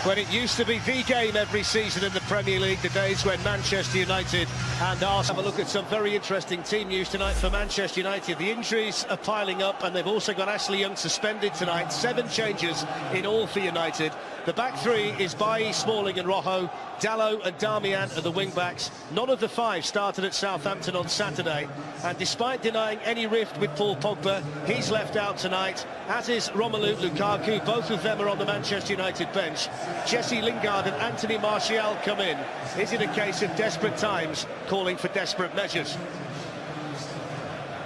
when it used to be the game every season in the Premier League, the days when Manchester United and Arsenal. Have a look at some very interesting team news tonight for Manchester United. The injuries are piling up, and they've also got Ashley Young suspended tonight. 7 changes in all for United. The back three is Bailly, Smalling and Rojo. Dalot and Darmian are the wing-backs. None of the 5 started at Southampton on Saturday, and despite denying any rift with Paul Pogba, he's left out tonight, as is Romelu Lukaku. Both of them are on the Manchester United bench. Jesse Lingard and Anthony Martial come in. Is it a case of desperate times calling for desperate measures?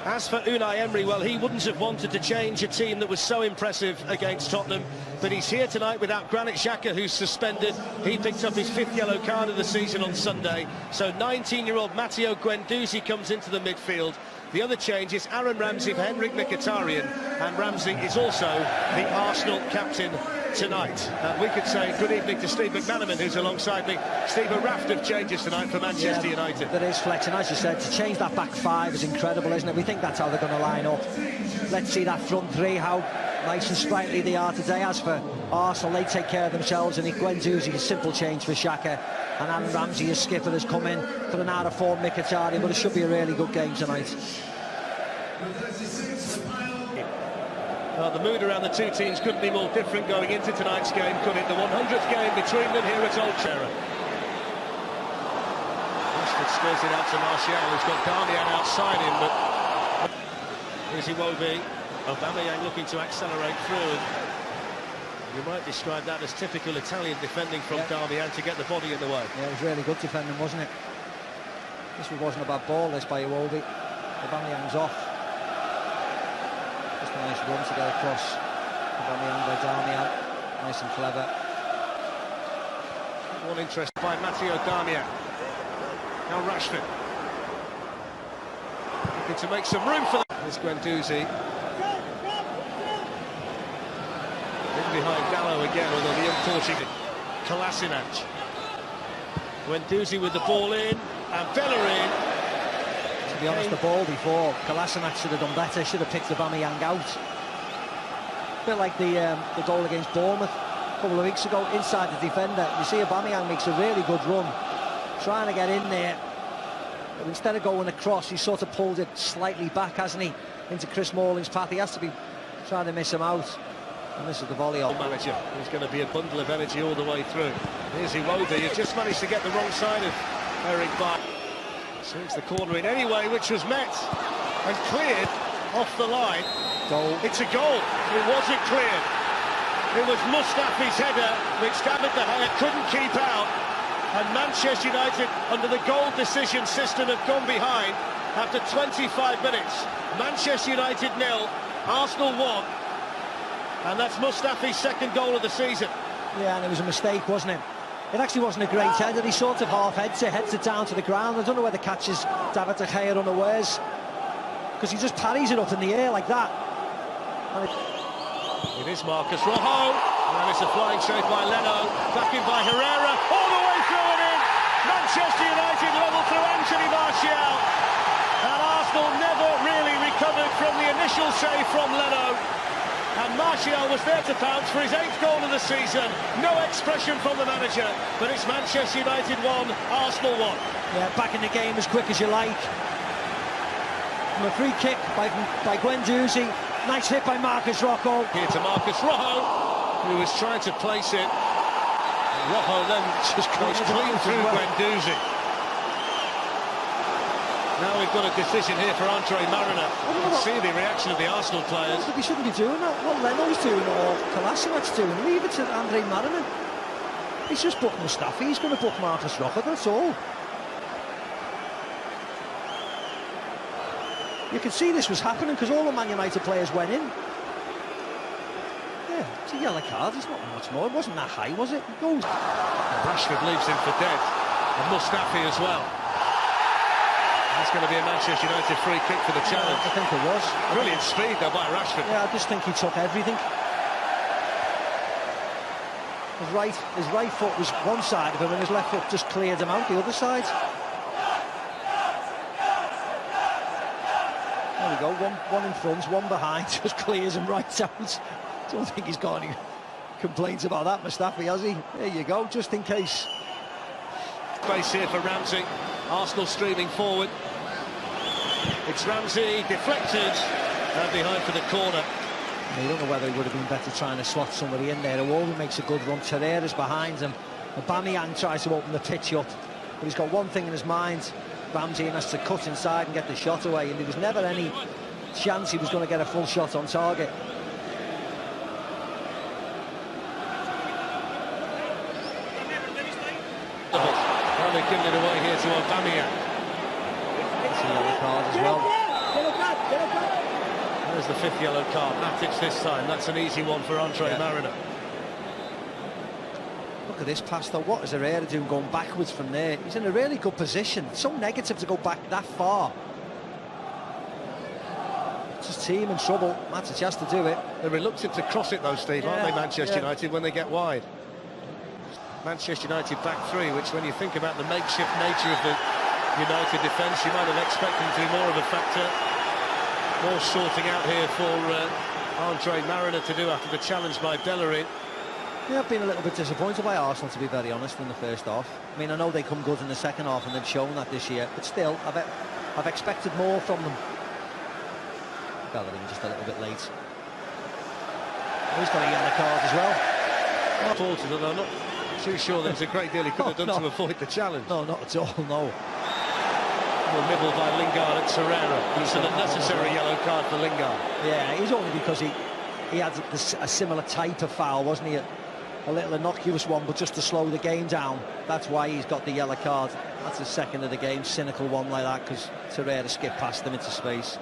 As for Unai Emery, well, he wouldn't have wanted to change a team that was so impressive against Tottenham, but he's here tonight without Granit Xhaka, who's suspended. He picked up his 5th yellow card of the season on Sunday. So 19-year-old Matteo Guendouzi comes into the midfield. The other change is Aaron Ramsey for Henrik Mkhitaryan, and Ramsey is also the Arsenal captain tonight. We could say good evening to Steve McManaman, who's alongside me. Steve, a raft of changes tonight for Manchester United. There is flex, and as you said, to change that back 5 is incredible, isn't it? We think that's how they're going to line up. Let's see that front 3, how nice and sprightly they are today. As for Arsenal, they take care of themselves, and Guendouzi, a simple change for Xhaka, and Aaron Ramsey, as skipper, has come in for an out-of-form Mkhitaryan, but it should be a really good game tonight. Well, the mood around the two teams couldn't be more different going into tonight's game, could it? The 100th game between them here at Old Trafford. Rashford spurs it out to Martial, who's got Darmian outside him, but here's Iwobi. Aubameyang looking to accelerate through, and you might describe that as typical Italian defending from Darmian to get the body in the way. Yeah, it was really good defending, wasn't it? This wasn't a bad ball, this by Iwobi. Aubameyang's off. Just a nice run to get across. Aubameyang by Darmian. Nice and clever. One interest by Matteo Darmian. Now Rashford. Looking to make some room for that. There's Guendouzi. In behind Dalot again, although the unfortunate Kolasinac. Guendouzi with the ball in, and Bellerin. To be honest, the ball before, Kolasinac should have done better, should have picked Aubameyang out. A bit like the goal against Bournemouth a couple of weeks ago, inside the defender. You see Aubameyang makes a really good run, trying to get in there, but instead of going across, he sort of pulled it slightly back, hasn't he, into Chris Smalling's path. He has to be trying to miss him out. And this is the volley off. Manager, he's going to be a bundle of energy all the way through. Here's Iwobi, he's just managed to get the wrong side of Eric Bailly. Swings the corner in anyway, which was met and cleared off the line. Goal. It's a goal. It wasn't cleared. It was Mustafi's header, which David De Gea couldn't keep out. And Manchester United, under the goal decision system, have gone behind after 25 minutes. Manchester United 0, Arsenal 1. And that's Mustafi's 2nd goal of the season. Yeah, and it was a mistake, wasn't it? It actually wasn't a great header. He sort of heads it down to the ground. I don't know whether catches David De Gea unawares, because he just parries it up in the air like that. And it is Marcus Rojo, and it's a flying save by Leno, back in by Herrera, all the way through and in. Manchester United level through Anthony Martial, and Arsenal never really recovered from the initial save from Leno. And Martial was there to pounce for his 8th goal of the season. No expression from the manager, but it's Manchester United 1, Arsenal 1. Yeah, back in the game as quick as you like. From a free kick by Guendouzi. Nice hit by Marcus Rojo. Here to Marcus Rojo, who was trying to place it. Rojo then just goes clean through Guendouzi. Now we've got a decision here for Andre Mariner. You can see the reaction of the Arsenal players. He shouldn't be doing that. What Leno's doing or Kolasinac's doing, leave it to Andre Mariner. He's just booked Mustafi, he's going to book Marcus Rojo, that's all. You can see this was happening because all the Man United players went in. Yeah, it's a yellow card, it's not much more. It wasn't that high, was it? It goes. Rashford leaves him for dead. And Mustafi as well. That's going to be a Manchester United free kick for the challenge. I think it was. Brilliant speed though by Rashford. Yeah, I just think he took everything. His right foot was one side of him and his left foot just cleared him out the other side. There we go, one in front, one behind, just clears him right out. Don't think he's got any complaints about that, Mustafi, has he? There you go, just in case. Space here for Ramsey. Arsenal streaming forward. It's Ramsey, deflected, and behind for the corner. You don't know whether it would have been better trying to slot somebody in there. Iwobi makes a good run. Torreira's behind him. Aubameyang tries to open the pitch up, but he's got one thing in his mind. Ramsey has to cut inside and get the shot away, and there was never any chance he was going to get a full shot on target. Well, they're giving it away here to Aubameyang. It's a yellow card as well. There's the 5th yellow card. Matic this time. That's an easy one for Andre Mariner. Look at this pass though. What is Herrera doing going backwards from there? He's in a really good position. It's so negative to go back that far. It's his team in trouble. Matic has to do it. They're reluctant to cross it though, Steve, aren't they, Manchester United, when they get wide? Manchester United back three, which when you think about the makeshift nature of the United defence, you might have expected them to be more of a factor. More sorting out here for Andre Mariner to do after the challenge by Bellerin. Yeah, I've been a little bit disappointed by Arsenal, to be very honest, in the first half. I mean, I know they come good in the second half and they've shown that this year, but still, I've expected more from them. Bellerin just a little bit late. He's got a yellow card as well. Faulted, although I'm not too sure there's a great deal he could have done to avoid the challenge. No, not at all, no. Well, nibbled by Lingard and Torreira. It's an unnecessary yellow card for Lingard. Yeah, it was only because he had a similar type of foul, wasn't he? A little innocuous one, but just to slow the game down. That's why he's got the yellow card. That's the second of the game, cynical one like that, because Torreira skipped past him into space.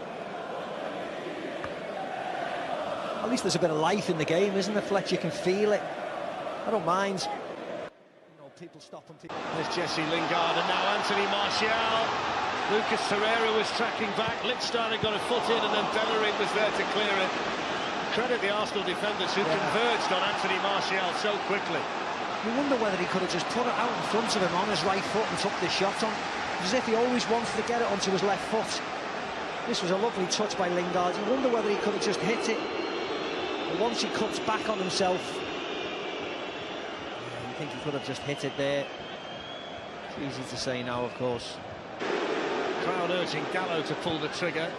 At least there's a bit of life in the game, isn't there, Fletch? You can feel it. I don't mind. You know, people stop and people... There's Jesse Lingard and now Anthony Martial. Lucas Torreira was tracking back. Lichtsteiner got a foot in and then Bellerin was there to clear it. Credit the Arsenal defenders who converged on Anthony Martial so quickly. You wonder whether he could have just put it out in front of him on his right foot and took the shot on. As if he always wanted to get it onto his left foot. This was a lovely touch by Lingard. You wonder whether he could have just hit it. But once he cuts back on himself, you think he could have just hit it there. It's easy to say now, of course. Crowd urging Gallo to pull the trigger.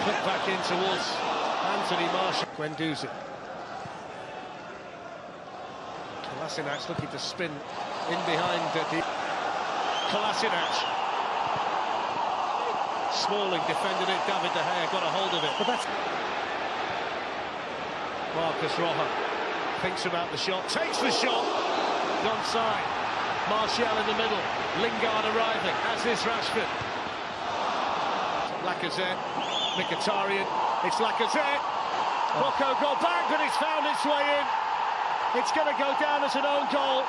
Put back in towards Anthony Martial. Guendouzi. Kolasinac looking to spin in behind Kolasinac. Smalling defended it. David De Gea got a hold of it. But that's... Marcus Rojo thinks about the shot, takes the shot. Onside. Martial in the middle. Lingard arriving, as is Rashford. Lacazette, Mkhitaryan, it's Lacazette. Rocco got back, but it's found its way in. It's going to go down as an own goal.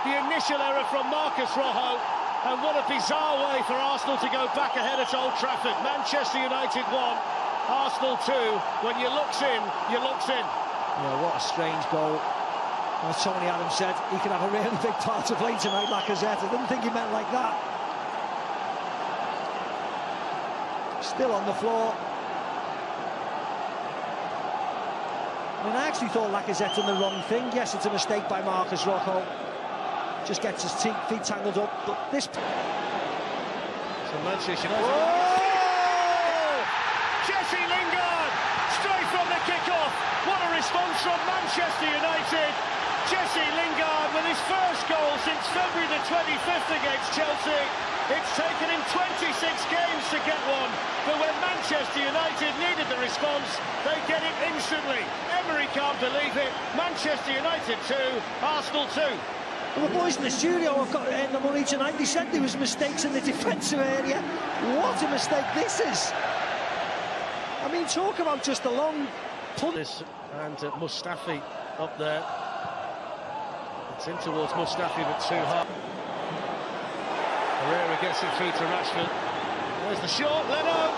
The initial error from Marcus Rojo, and what a bizarre way for Arsenal to go back ahead at Old Trafford. Manchester United 1, Arsenal 2. When you looks in, you looks in. Yeah, what a strange goal. As Tony Adams said, he could have a really big part to play tonight, Lacazette. I didn't think he meant like that. Still on the floor. I mean, I actually thought Lacazette done the wrong thing. Yes, it's a mistake by Marcus Rojo. Just gets his feet tangled up, but this... So Manchester United... Oh! Jesse Lingard, straight from the kick-off. What a response from Manchester United. Jesse Lingard with his first goal since February the 25th against Chelsea. It's taken him 26 games to get one, but when Manchester United needed the response, they get it instantly. Emery can't believe it. Manchester United 2, Arsenal 2. Well, the boys in the studio have got to earn the money tonight. They said there was mistakes in the defensive area. What a mistake this is. I mean, talk about just a long punt. And Mustafi up there. It's in towards Mustafi, but too hard. Herrera gets it through to Rashford. There's the shot, Leno!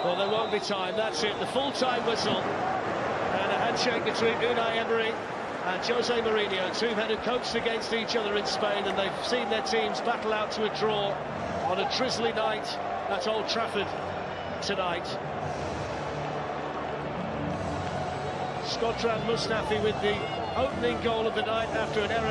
Well, there won't be time, that's it. The full-time whistle. And a handshake between Unai Emery and Jose Mourinho, two men who coached against each other in Spain, and they've seen their teams battle out to a draw on a drizzly night at Old Trafford tonight. Shkodran Mustafi with the opening goal of the night after an error.